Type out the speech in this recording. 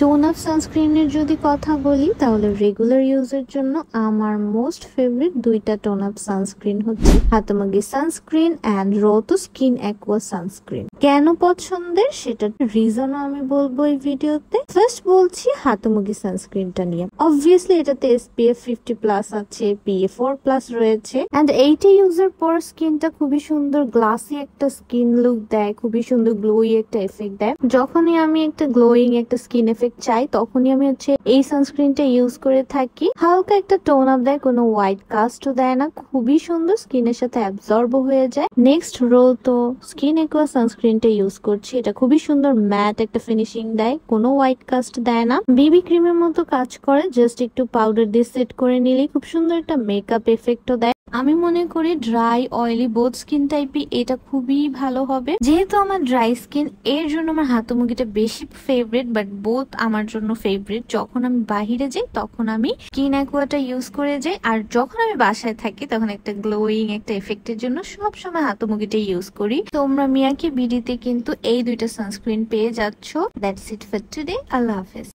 Tone up সানস্ক্রিনের যদি কথা বলি তাহলে রেগুলার ইউজের জন্য আমার মোস্ট ফেভারিট দুইটা টোন আপ সানস্ক্রিন হচ্ছে Hatomugi sunscreen and Rohto skin aqua sunscreen. কেন পছন্দের সেটার রিজনও আমি বলবো এই ভিডিওতে। ফার্স্ট বলছি হাতামাগি সানস্ক্রিনটা নিয়ে। অবভিয়াসলি এটাতে SPF 50+ আছে, PA4+ রয়েছে, অ্যান্ড এইটা ইউজের পর স্কিনটা খুবই সুন্দর গ্লাসি একটা স্কিন লুক দেয়, খুবই সুন্দর গ্লোই একটা এফেক্ট দেয়। যখনই আমি একটা গ্লোয়িং একটা স্কিন এফেক্ট চাই তখনই আমি এই সানস্ক্রিনটা ইউজ করে থাকি। হালকা একটা টোন আপ দেয়, কোনো হোয়াইট কাস্টও দেয় না, খুবই সুন্দর, স্কিনের সাথে অ্যাবজর্ব হয়ে যায়। নেক্সট রোতো স্কিন অ্যাকোয়া সানস্ক্রিনটা ইউজ করছি। এটা খুবই সুন্দর ম্যাট একটা ফিনিশিং দেয়, কোনো হোয়াইট কাস্ট দেয় না, বেবি ক্রিমের মতো কাজ করে, জাস্ট একটু পাউডার দিয়ে সেট করে নিলেই খুব সুন্দর একটা মেকআপ এফেক্টও দেয়। আমি মনে করি ড্রাই অয়েলি বোথ স্কিন টাইপে এটা খুবই ভালো হবে। যেহেতু আমার ড্রাই স্কিন, এর জন্য আমার হাতামুগিটা বেশি ফেভারিট, বাট বোথ আমার জন্য ফেভারিট। যখন আমি বাহিরে যাই তখন আমি স্কিন অ্যাকোয়াটা ইউজ করে যাই, আর যখন আমি বাসায় থাকি তখন একটা গ্লোয়িং একটা এফেক্টের জন্য সবসময় হাতামুগিটা ইউজ করি। তোমরা মিয়াকি বিডিতে কিন্তু এই দুইটা সানস্ক্রিন পেয়ে যাচ্ছ। That's it for today. আল্লাহ হাফেজ।